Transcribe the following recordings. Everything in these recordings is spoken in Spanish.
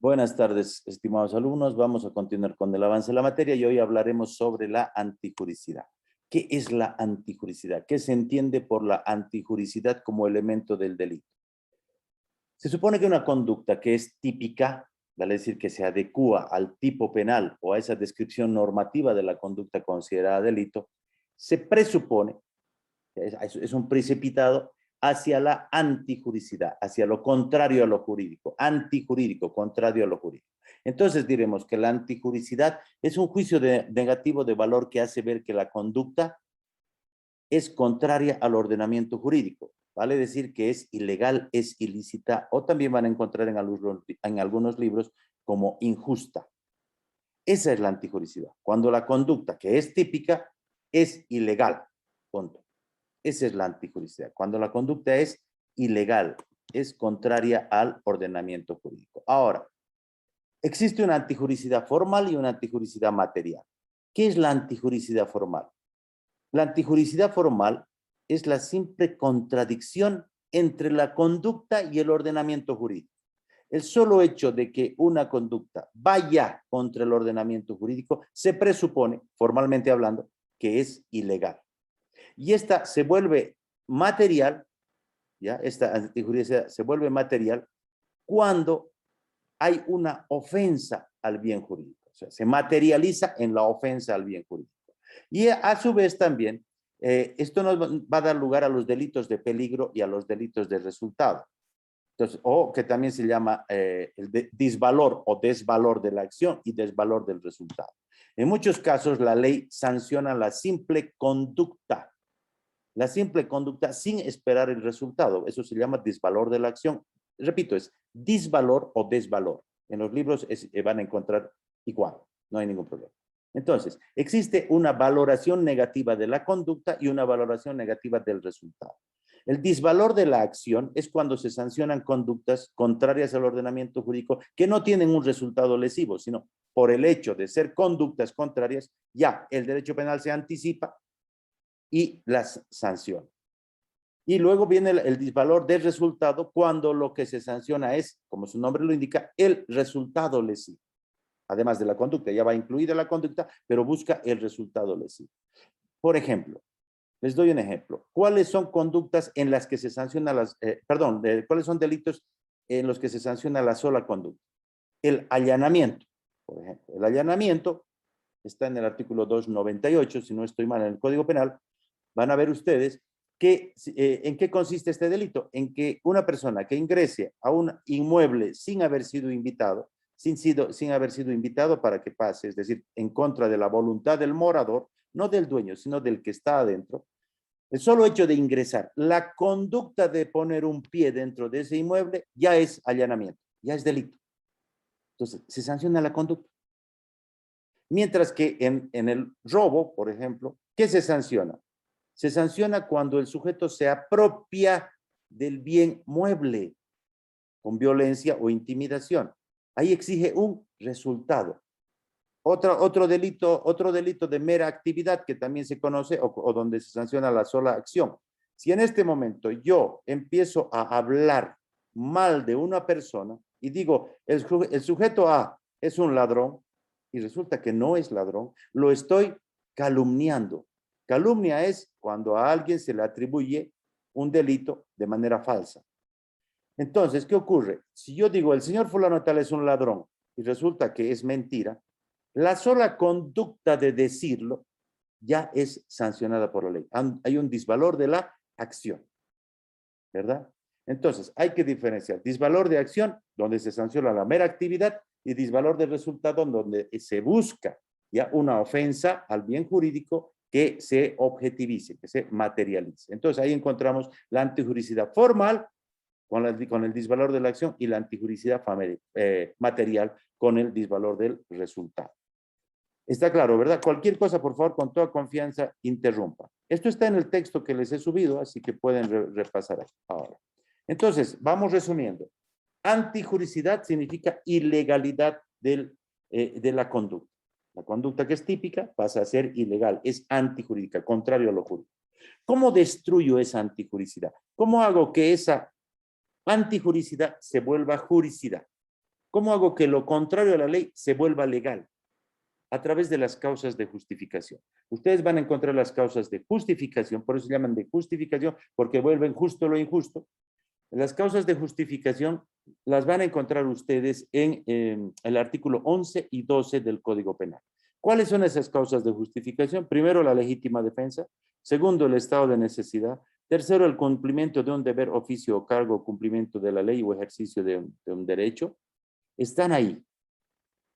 Buenas tardes, estimados alumnos. Vamos a continuar con el avance de la materia y hoy hablaremos sobre la antijuricidad. ¿Qué es la antijuricidad? ¿Qué se entiende por la antijuricidad como elemento del delito? Se supone que una conducta que es típica, vale decir que se adecúa al tipo penal o a esa descripción normativa de la conducta considerada delito, se presupone, es un precipitado hacia la antijuricidad, hacia lo contrario a lo jurídico, antijurídico, contrario a lo jurídico. Entonces diremos que la antijuricidad es un juicio negativo de valor que hace ver que la conducta es contraria al ordenamiento jurídico. Vale decir que es ilegal, es ilícita, o también van a encontrar en algunos libros como injusta. Esa es la antijuricidad. Cuando la conducta que es típica es ilegal. Punto. Esa es la antijuricidad. Cuando la conducta es ilegal, es contraria al ordenamiento jurídico. Ahora, existe una antijuricidad formal y una antijuricidad material. ¿Qué es la antijuricidad formal? La antijuricidad formal es la simple contradicción entre la conducta y el ordenamiento jurídico. El solo hecho de que una conducta vaya contra el ordenamiento jurídico se presupone, formalmente hablando, que es ilegal. Y esta se vuelve material, ¿ya? Esta antijuricidad se vuelve material cuando hay una ofensa al bien jurídico. O sea, se materializa en la ofensa al bien jurídico. Y a su vez también, esto nos va a dar lugar a los delitos de peligro y a los delitos de resultado. Entonces, o que también se llama disvalor o desvalor de la acción y desvalor del resultado. En muchos casos, la ley sanciona la simple conducta sin esperar el resultado. Eso se llama disvalor de la acción. Repito, es disvalor o desvalor. En los libros van a encontrar igual, no hay ningún problema. Entonces, existe una valoración negativa de la conducta y una valoración negativa del resultado. El disvalor de la acción es cuando se sancionan conductas contrarias al ordenamiento jurídico que no tienen un resultado lesivo, sino por el hecho de ser conductas contrarias, ya el derecho penal se anticipa y las sanciona. Y luego viene el disvalor del resultado cuando lo que se sanciona es, como su nombre lo indica, el resultado lesivo. Además de la conducta, ya va incluida la conducta, pero busca el resultado lesivo. Por ejemplo, les doy un ejemplo. ¿Cuáles son conductas en las que se sanciona cuáles son delitos en los que se sanciona la sola conducta? El allanamiento, por ejemplo. El allanamiento está en el artículo 298, si no estoy mal, en el Código Penal. Van a ver ustedes que, en qué consiste este delito. En que una persona que ingrese a un inmueble sin haber sido invitado, sin haber sido invitado para que pase, es decir, en contra de la voluntad del morador, no del dueño, sino del que está adentro, el solo hecho de ingresar, la conducta de poner un pie dentro de ese inmueble ya es allanamiento, ya es delito. Entonces, se sanciona la conducta. Mientras que en el robo, por ejemplo, ¿qué se sanciona? Se sanciona cuando el sujeto se apropia del bien mueble con violencia o intimidación. Ahí exige un resultado. Otro delito de mera actividad que también se conoce o donde se sanciona la sola acción. Si en este momento yo empiezo a hablar mal de una persona y digo, el sujeto A es un ladrón y resulta que no es ladrón, lo estoy calumniando. Calumnia es cuando a alguien se le atribuye un delito de manera falsa. Entonces, ¿qué ocurre? Si yo digo, el señor fulano tal es un ladrón y resulta que es mentira, la sola conducta de decirlo ya es sancionada por la ley. Hay un disvalor de la acción, ¿verdad? Entonces, hay que diferenciar disvalor de acción, donde se sanciona la mera actividad, y disvalor de resultado, donde se busca ya una ofensa al bien jurídico que se objetivice, que se materialice. Entonces, ahí encontramos la antijuricidad formal con el disvalor de la acción y la antijuricidad material con el disvalor del resultado. Está claro, ¿verdad? Cualquier cosa, por favor, con toda confianza, interrumpa. Esto está en el texto que les he subido, así que pueden repasar ahora. Entonces, vamos resumiendo. Antijuricidad significa ilegalidad de la conducta. La conducta que es típica pasa a ser ilegal, es antijurídica, contrario a lo jurídico. ¿Cómo destruyo esa antijuricidad? ¿Cómo hago que esa antijuricidad se vuelva juricidad? ¿Cómo hago que lo contrario a la ley se vuelva legal? A través de las causas de justificación. Ustedes van a encontrar las causas de justificación, por eso se llaman de justificación, porque vuelven justo lo injusto. Las causas de justificación las van a encontrar ustedes en el artículo 11 y 12 del Código Penal. ¿Cuáles son esas causas de justificación? Primero, la legítima defensa. Segundo, el estado de necesidad. Tercero, el cumplimiento de un deber, oficio o cargo, cumplimiento de la ley o ejercicio de un derecho. Están ahí.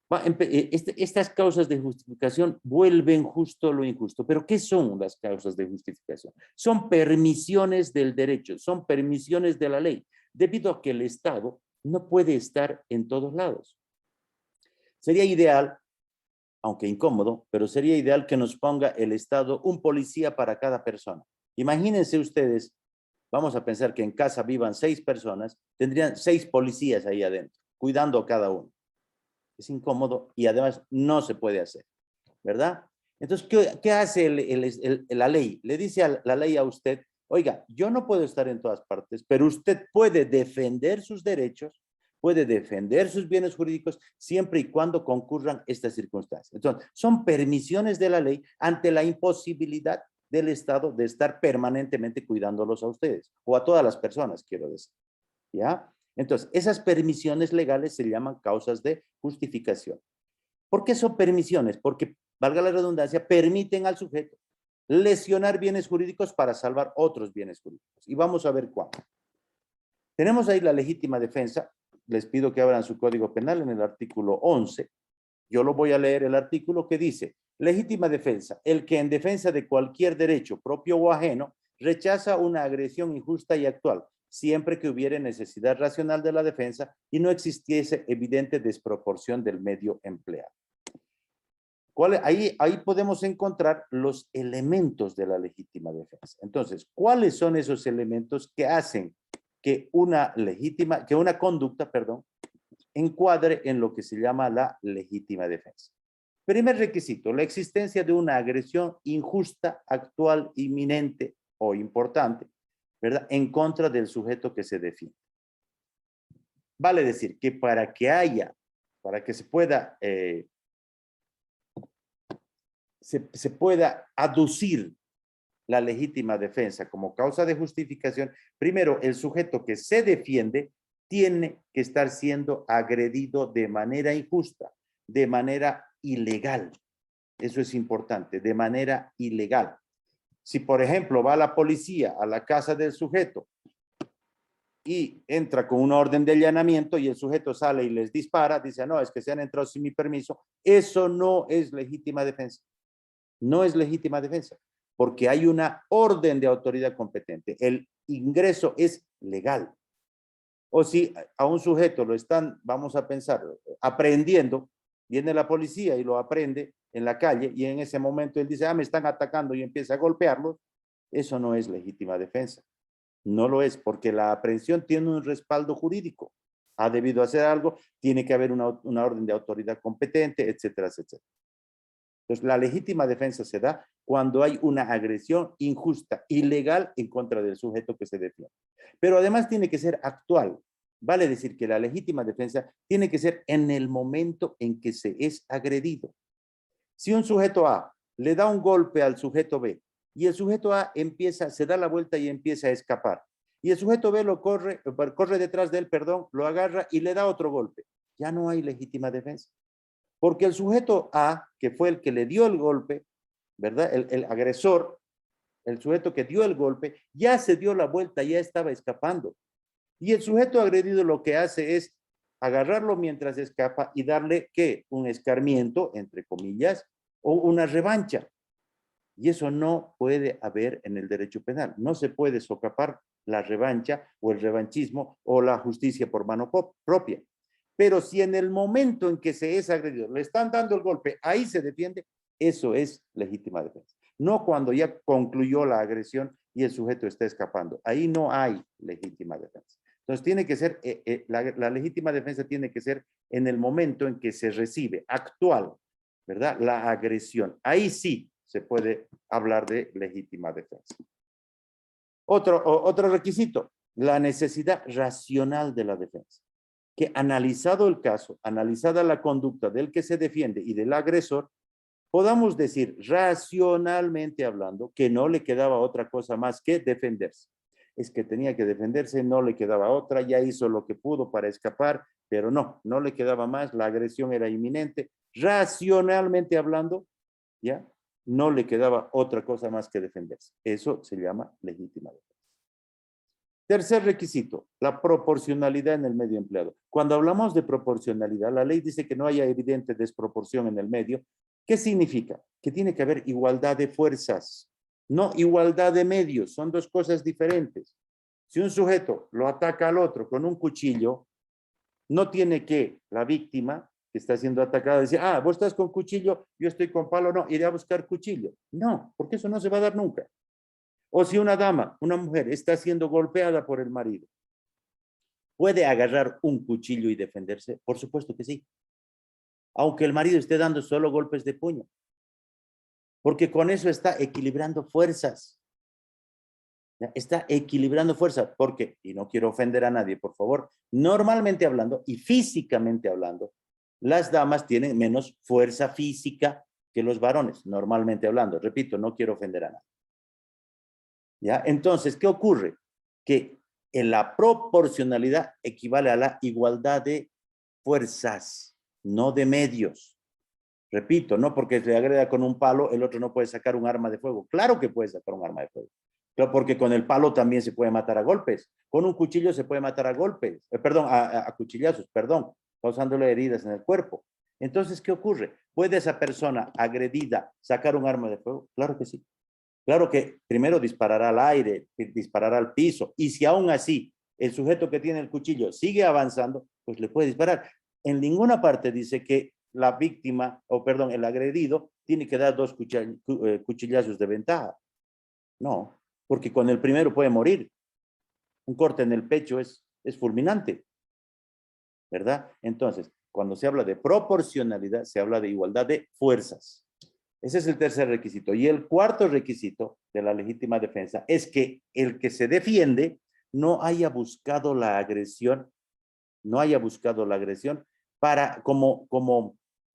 Estas causas de justificación vuelven justo lo injusto. ¿Pero qué son las causas de justificación? Son permisiones del derecho, son permisiones de la ley, debido a que el Estado no puede estar en todos lados. Sería ideal, aunque incómodo, pero sería ideal que nos ponga el Estado un policía para cada persona. Imagínense ustedes, vamos a pensar que en casa vivan 6 personas, tendrían 6 policías ahí adentro, cuidando a cada uno. Es incómodo y además no se puede hacer, ¿verdad? Entonces, ¿qué hace la ley? Le dice la ley a usted, oiga, yo no puedo estar en todas partes, pero usted puede defender sus derechos, puede defender sus bienes jurídicos, siempre y cuando concurran estas circunstancias. Entonces, son permisiones de la ley ante la imposibilidad del Estado de estar permanentemente cuidándolos a ustedes, o a todas las personas, quiero decir, ¿ya? Entonces, esas permisiones legales se llaman causas de justificación. ¿Por qué son permisiones? Porque, valga la redundancia, permiten al sujeto lesionar bienes jurídicos para salvar otros bienes jurídicos. Y vamos a ver cuál. Tenemos ahí la legítima defensa. Les pido que abran su Código Penal en el artículo 11. Yo lo voy a leer el artículo que dice, legítima defensa, el que en defensa de cualquier derecho propio o ajeno rechaza una agresión injusta y actual, siempre que hubiere necesidad racional de la defensa y no existiese evidente desproporción del medio empleado. Ahí podemos encontrar los elementos de la legítima defensa. Entonces, ¿cuáles son esos elementos que hacen que una conducta, encuadre en lo que se llama la legítima defensa? Primer requisito, la existencia de una agresión injusta, actual, inminente o importante, ¿verdad?, en contra del sujeto que se defiende. Vale decir que para que se pueda aducir la legítima defensa como causa de justificación, primero el sujeto que se defiende tiene que estar siendo agredido de manera injusta, de manera ilegal. Eso es importante, de manera ilegal. Si, por ejemplo, va la policía a la casa del sujeto y entra con una orden de allanamiento y el sujeto sale y les dispara, dice, no, es que se han entrado sin mi permiso, eso no es legítima defensa. No es legítima defensa, porque hay una orden de autoridad competente. El ingreso es legal. O si a un sujeto lo están, vamos a pensar, aprehendiendo, viene la policía y lo aprende en la calle y en ese momento él dice, me están atacando y empieza a golpearlos, eso no es legítima defensa. No lo es, porque la aprehensión tiene un respaldo jurídico. Ha debido hacer algo, tiene que haber una orden de autoridad competente, etcétera, etcétera. Entonces, la legítima defensa se da cuando hay una agresión injusta, ilegal en contra del sujeto que se defiende. Pero además tiene que ser actual. Vale decir que la legítima defensa tiene que ser en el momento en que se es agredido. Si un sujeto A le da un golpe al sujeto B y el sujeto A se da la vuelta y empieza a escapar, y el sujeto B corre detrás de él, lo agarra y le da otro golpe, ya no hay legítima defensa. Porque el sujeto A, que fue el que le dio el golpe, ¿verdad? El agresor, el sujeto que dio el golpe, ya se dio la vuelta, ya estaba escapando. Y el sujeto agredido lo que hace es agarrarlo mientras escapa y darle, ¿qué? Un escarmiento, entre comillas, o una revancha. Y eso no puede haber en el derecho penal. No se puede socapar la revancha o el revanchismo o la justicia por mano propia. Pero si en el momento en que se es agredido, le están dando el golpe, ahí se defiende, eso es legítima defensa. No cuando ya concluyó la agresión y el sujeto está escapando. Ahí no hay legítima defensa. Entonces tiene que ser, la legítima defensa tiene que ser en el momento en que se recibe, actual, ¿verdad? La agresión. Ahí sí se puede hablar de legítima defensa. Otro requisito, la necesidad racional de la defensa. que analizado el caso, analizada la conducta del que se defiende y del agresor, podamos decir racionalmente hablando que no le quedaba otra cosa más que defenderse. Es que tenía que defenderse, no le quedaba otra, ya hizo lo que pudo para escapar, pero no le quedaba más, la agresión era inminente. Racionalmente hablando, ¿ya? No le quedaba otra cosa más que defenderse. Eso se llama legítima defensa. Tercer requisito, la proporcionalidad en el medio empleado. Cuando hablamos de proporcionalidad, la ley dice que no haya evidente desproporción en el medio. ¿Qué significa? Que tiene que haber igualdad de fuerzas, no igualdad de medios. Son dos cosas diferentes. Si un sujeto lo ataca al otro con un cuchillo, no tiene que la víctima que está siendo atacada decir, ah, vos estás con cuchillo, yo estoy con palo, no, iré a buscar cuchillo. No, porque eso no se va a dar nunca. O si una dama, una mujer, está siendo golpeada por el marido, ¿puede agarrar un cuchillo y defenderse? Por supuesto que sí. Aunque el marido esté dando solo golpes de puño. Porque con eso está equilibrando fuerzas. Está equilibrando fuerzas. Porque, y no quiero ofender a nadie, por favor, normalmente hablando y físicamente hablando, las damas tienen menos fuerza física que los varones, normalmente hablando. Repito, no quiero ofender a nadie. ¿Ya? Entonces, ¿qué ocurre? Que en la proporcionalidad equivale a la igualdad de fuerzas, no de medios. Repito, no porque se le agreda con un palo, el otro no puede sacar un arma de fuego. Claro que puede sacar un arma de fuego. Claro, porque con el palo también se puede matar a golpes. Con un cuchillo se puede matar a golpes. A cuchillazos, causándole heridas en el cuerpo. Entonces, ¿qué ocurre? ¿Puede esa persona agredida sacar un arma de fuego? Claro que sí. Claro que primero disparará al aire, disparará al piso, y si aún así el sujeto que tiene el cuchillo sigue avanzando, pues le puede disparar. En ninguna parte dice que la víctima, el agredido, tiene que dar dos cuchillazos de ventaja. No, porque con el primero puede morir. Un corte en el pecho es fulminante, ¿verdad? Entonces, cuando se habla de proporcionalidad, se habla de igualdad de fuerzas. Ese es el tercer requisito. Y el cuarto requisito de la legítima defensa es que el que se defiende no haya buscado la agresión, para,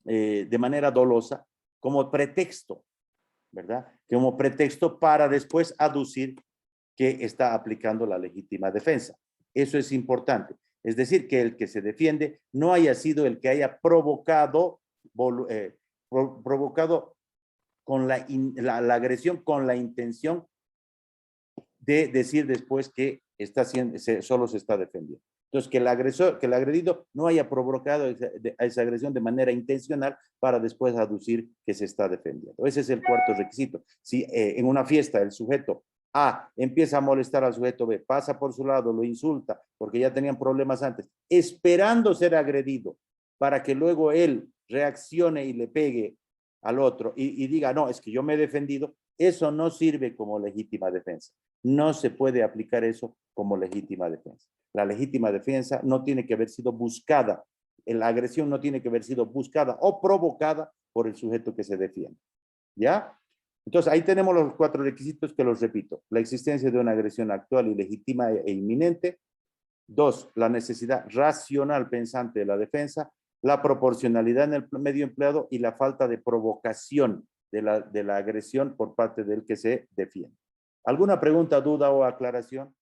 de manera dolosa, como pretexto, ¿verdad? Como pretexto para después aducir que está aplicando la legítima defensa. Eso es importante. Es decir, que el que se defiende no haya sido el que haya provocado con la agresión con la intención de decir después que solo se está defendiendo. Entonces, que el agredido no haya provocado esa agresión de manera intencional para después aducir que se está defendiendo. Ese es el cuarto requisito. Si en una fiesta el sujeto A empieza a molestar al sujeto B, pasa por su lado, lo insulta, porque ya tenían problemas antes, esperando ser agredido, para que luego él reaccione y le pegue al otro y diga, no, es que yo me he defendido, eso no sirve como legítima defensa. No se puede aplicar eso como legítima defensa. La legítima defensa no tiene que haber sido buscada, la agresión no tiene que haber sido buscada o provocada por el sujeto que se defiende. ¿Ya? Entonces, ahí tenemos los cuatro requisitos que los repito. La existencia de una agresión actual y legítima e inminente. 2, la necesidad racional pensante de la defensa. La proporcionalidad en el medio empleado y la falta de provocación de la agresión por parte del que se defiende. ¿Alguna pregunta, duda o aclaración?